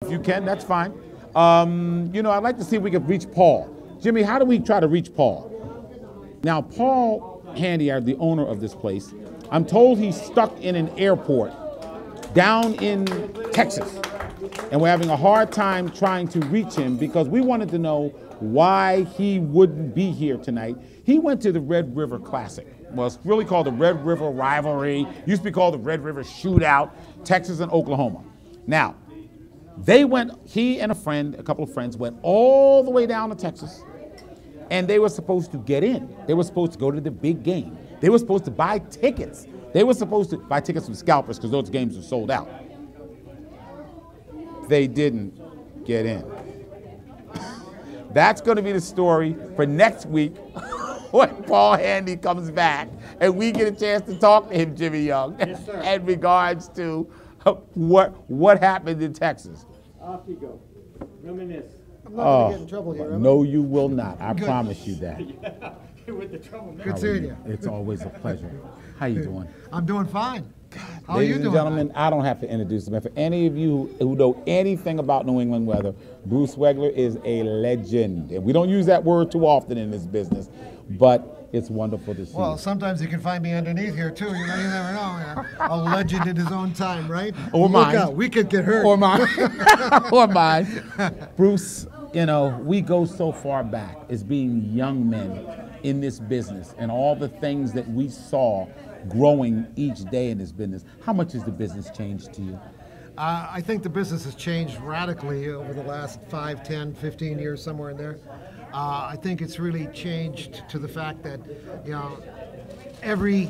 If you can, that's fine. You know, I'd like to see if we could reach Paul. Jimmy, how do we try to reach Paul? Now, Paul Handy, the owner of this place, I'm told he's stuck in an airport down in Texas. And we're having a hard time trying to reach him because we wanted to know why he wouldn't be here tonight. He went to the Red River Classic. Well, it's really called the Red River Rivalry. Used to be called the Red River Shootout, Texas and Oklahoma. Now, they went, he and a couple of friends, went all the way down to Texas, and they were supposed to get in. They were supposed to go to the big game. They were supposed to buy tickets. They were supposed to buy tickets from scalpers because those games were sold out. They didn't get in. That's going to be the story for next week when Paul Handy comes back and we get a chance to talk to him, Jimmy Young, yes, in regards to what happened in Texas. Off you go. Reminisce. I'm not going to get in trouble here, no, you will not. I promise you that. Yeah, you're with the trouble now. Good seeing you. It's always a pleasure. How you doing? I'm doing fine. How are Ladies you and doing? gentlemen, I don't have to introduce him. For any of you who know anything about New England weather, Bruce Schwoegler is a legend. And we don't use that word too often in this business, but it's wonderful to see. Well, sometimes you can find me underneath here, too. You know, you never know. A legend in his own time, right? Or mine. Look out. We could get hurt. Or mine. Or mine. Bruce, you know, we go so far back as being young men in this business and all the things that we saw growing each day in this business. How much has the business changed to you? I think the business has changed radically over the last 5, 10, 15 years, somewhere in there. I think it's really changed to the fact that, you know, every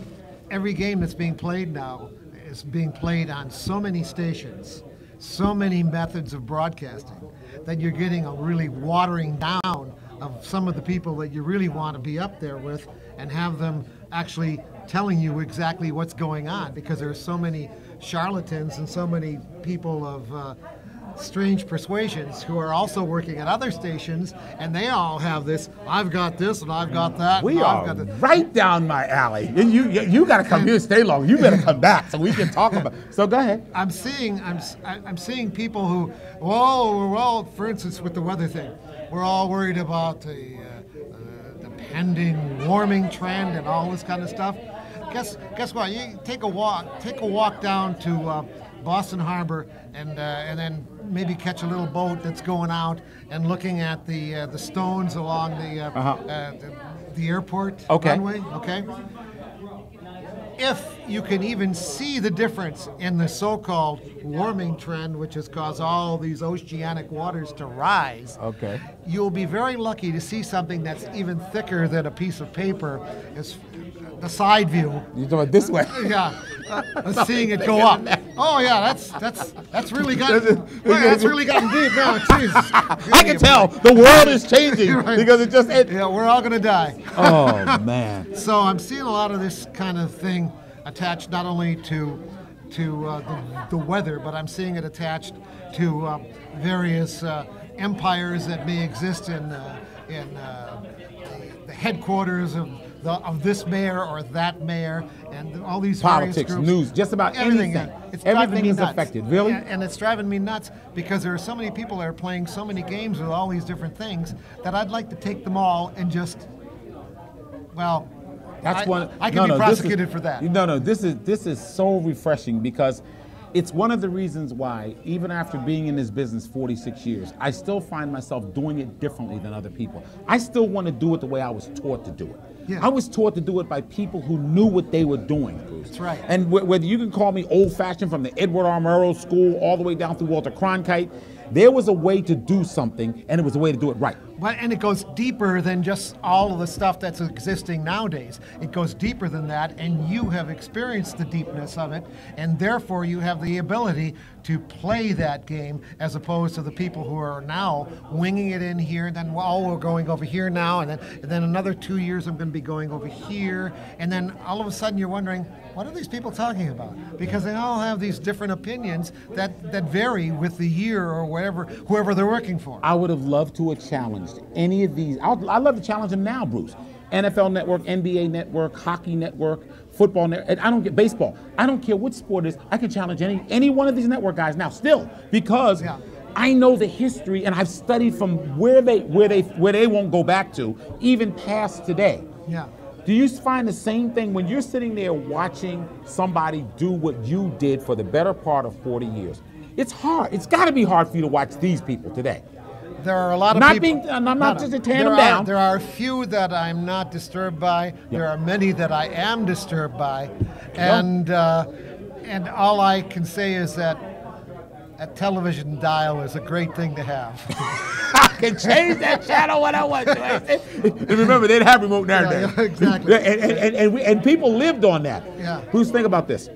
game that's being played now is being played on so many stations, so many methods of broadcasting, that you're getting a really watering down of some of the people that you really want to be up there with and have them actually telling you exactly what's going on, because there are so many charlatans and so many people of strange persuasions who are also working at other stations, and they all have this, I've got this and I've got that. We are right down my alley. And you got to come here, stay long. You better come back so we can talk about it. So go ahead. I'm seeing people who, well, for instance, with the weather thing, we're all worried about the pending warming trend and all this kind of stuff. Guess what? You take a walk down to Boston Harbor, and then maybe catch a little boat that's going out and looking at the stones along the airport runway. Okay. If you can even see the difference in the so-called warming trend, which has caused all these oceanic waters to rise, you'll be very lucky to see something that's even thicker than a piece of paper. Is the side view. You're talking this way. Yeah, seeing it go up. Oh yeah, that's really gotten that's really gotten deep now. Jeez. I can tell the world is changing because it just. Yeah, we're all gonna die. Oh man. So I'm seeing a lot of this kind of thing attached not only to the weather, but I'm seeing it attached to various empires that may exist in the headquarters of this mayor or that mayor, and all these politics, groups, news, just about everything. Everything is affected, really. And it's driving me nuts because there are so many people that are playing so many games with all these different things that I'd like to take them all and just, well, that's I can be prosecuted for that. No, this is so refreshing because it's one of the reasons why, even after being in this business 46 years, I still find myself doing it differently than other people. I still want to do it the way I was taught to do it. Yeah. I was taught to do it by people who knew what they were doing, Bruce. That's right. And whether you can call me old-fashioned from the Edward R. Murrow School all the way down through Walter Cronkite, there was a way to do something, and it was a way to do it right. And it goes deeper than just all of the stuff that's existing nowadays. It goes deeper than that, and you have experienced the deepness of it, and therefore you have the ability to play that game as opposed to the people who are now winging it in here, and then, well, we're going over here now, and then another 2 years I'm going to be going over here, and then all of a sudden you're wondering, what are these people talking about? Because they all have these different opinions that vary with the year or whoever they're working for. I would have loved to have challenged any of these. I'd love to challenge them now, Bruce. NFL Network, NBA Network, Hockey Network, Football Network. I don't get baseball. I don't care what sport it is. I can challenge any one of these network guys now still because I know the history, and I've studied from where they won't go back to, even past today. Yeah. Do you find the same thing when you're sitting there watching somebody do what you did for the better part of 40 years? It's hard. It's got to be hard for you to watch these people today. There are a lot of people. I'm not just tearing them down. There are a few that I'm not disturbed by. Yeah. There are many that I am disturbed by, and all I can say is that a television dial is a great thing to have. I can change that channel when I want to. And remember, they didn't have remote nowadays. Yeah, exactly. And people lived on that. Yeah. Who's think about this?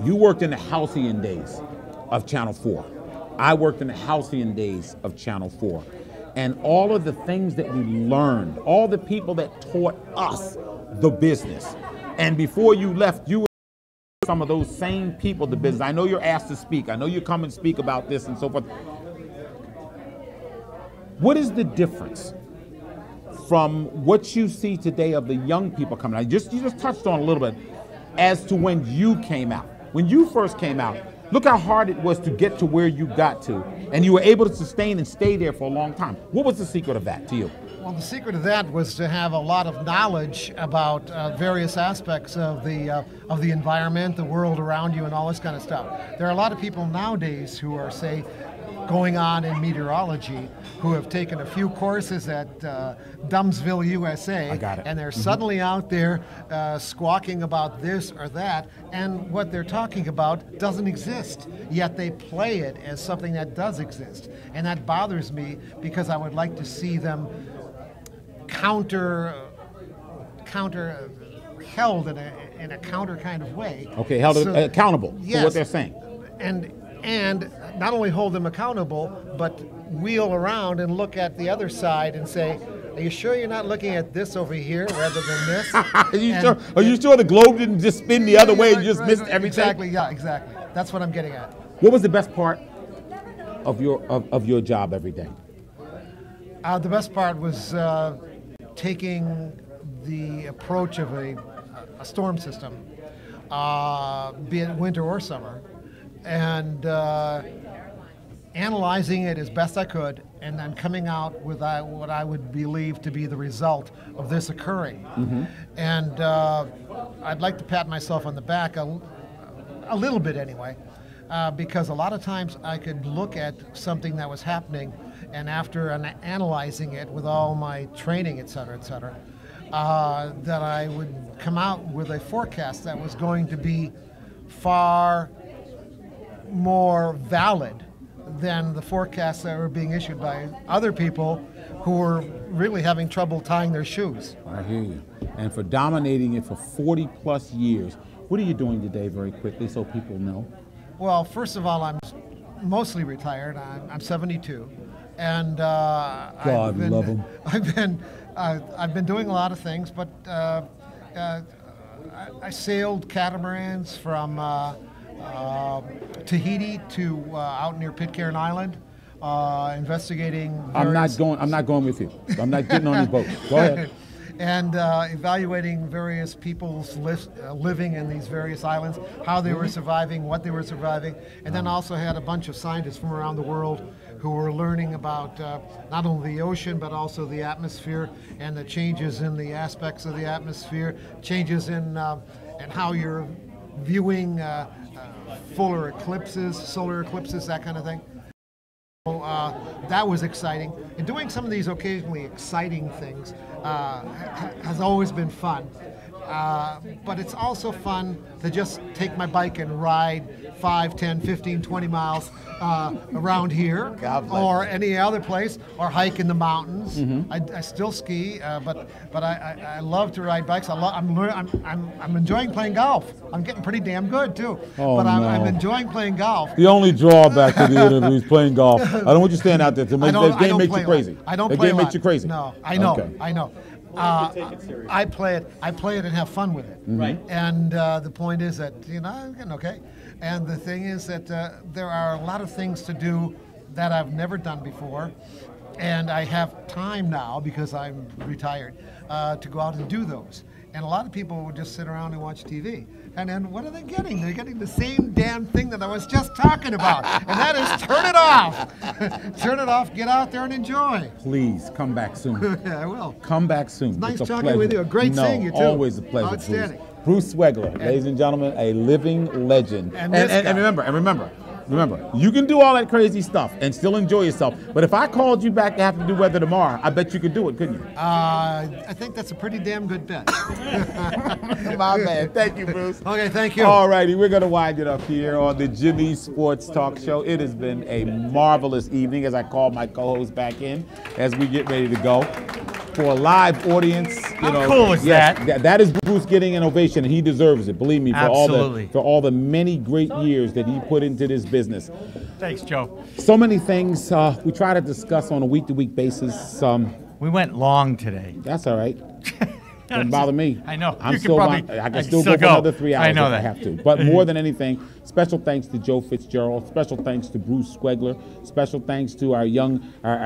You worked in the halcyon days of Channel 4. I worked in the halcyon days of Channel 4. And all of the things that we learned, all the people that taught us the business. And before you left, you were some of those same people the business. I know you're asked to speak. I know you come and speak about this and so forth. What is the difference from what you see today of the young people coming out? You just touched on a little bit as to when you came out. When you first came out, look how hard it was to get to where you got to, and you were able to sustain and stay there for a long time. What was the secret of that to you? Well, the secret of that was to have a lot of knowledge about various aspects of the environment, the world around you, and all this kind of stuff. There are a lot of people nowadays who are, say, going on in meteorology, who have taken a few courses at Dumbsville, USA, I got it. and they're suddenly out there squawking about this or that, and what they're talking about doesn't exist, yet they play it as something that does exist. And that bothers me, because I would like to see them held in a counter kind of way. Okay, held accountable for yes, what they're saying. And not only hold them accountable, but wheel around and look at the other side and say, are you sure you're not looking at this over here rather than this? Are you sure the globe didn't just spin the other way and you just missed everything? Exactly, yeah, exactly. That's what I'm getting at. What was the best part of your job every day? The best part was taking the approach of a storm system, be it winter or summer, and analyzing it as best I could, and then coming out with what I would believe to be the result of this occurring. Mm-hmm. And I'd like to pat myself on the back a little bit anyway, because a lot of times I could look at something that was happening, and after analyzing it with all my training, et cetera, that I would come out with a forecast that was going to be far more valid than the forecasts that were being issued by other people who were really having trouble tying their shoes. I hear you. And for dominating it for 40 plus years, what are you doing today very quickly so people know? Well, first of all, I'm mostly retired. I'm 72. And God love him. I've been doing a lot of things, but I sailed catamarans from Tahiti to out near Pitcairn Island, investigating. I'm not going with you. I'm not getting on these boats. Go ahead. And evaluating various people's living in these various islands, how they were surviving, what they were surviving, and then also had a bunch of scientists from around the world who were learning about not only the ocean but also the atmosphere and the changes in the aspects of the atmosphere, changes in how you're viewing solar eclipses, that kind of thing. So, that was exciting. And doing some of these occasionally exciting things has always been fun. But it's also fun to just take my bike and ride 5, 10, 15, 20 miles around here or any other place, or hike in the mountains. Mm-hmm. I still ski, but I love to ride bikes. I'm enjoying playing golf. I'm getting pretty damn good too. Oh, I'm enjoying playing golf. The only drawback to the interview is playing golf. I don't want you to stand out there. That game makes you crazy. I don't play. That game makes you crazy. No, I know. Okay. I know. I play it and have fun with it. Mm-hmm. Right. And the point is that, I'm getting okay. And the thing is that there are a lot of things to do that I've never done before. And I have time now, because I'm retired, to go out and do those. And a lot of people would just sit around and watch TV. And then what are they getting? They're getting the same damn thing that I was just talking about. And that is turn it off. Turn it off, get out there and enjoy. Please come back soon. Yeah, I will. Come back soon. It's nice It's a talking pleasure. with you. Great seeing you, too. Always a pleasure, Outstanding. Bruce Schwoegler, ladies and gentlemen, a living legend. And this guy. Remember, you can do all that crazy stuff and still enjoy yourself. But if I called you back to have to do weather tomorrow, I bet you could do it, couldn't you? I think that's a pretty damn good bet. My man. Thank you, Bruce. Okay, thank you. All righty, we're going to wind it up here on the Jimmy Sports Talk Show. It has been a marvelous evening as I call my co-host back in as we get ready to go. For a live audience, How cool is that? That is Bruce getting an ovation, and he deserves it. Believe me, for all the many great years that he put into this business. Thanks, Joe. So many things we try to discuss on a week-to-week basis. We went long today. That's all right. Doesn't bother me. I know. I I can still go for another 3 hours I know if that. I have to. But more than anything, special thanks to Joe Fitzgerald. Special thanks to Bruce Schwoegler. Special thanks to our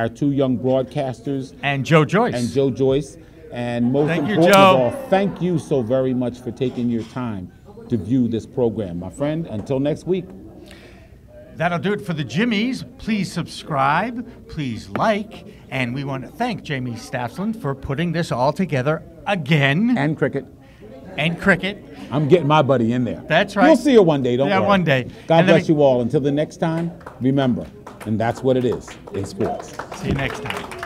two young broadcasters. And Joe Joyce. And most Thank you, important Joe. of all, thank you so very much for taking your time to view this program. My friend, until next week. That'll do it for the Jimmies. Please subscribe, please like, and we want to thank Jamie Staffland for putting this all together again. And cricket. I'm getting my buddy in there. That's right. You'll see her one day, don't worry. Yeah, one day. God bless you all. Until the next time, remember, and that's what it is, it's sports. See you next time.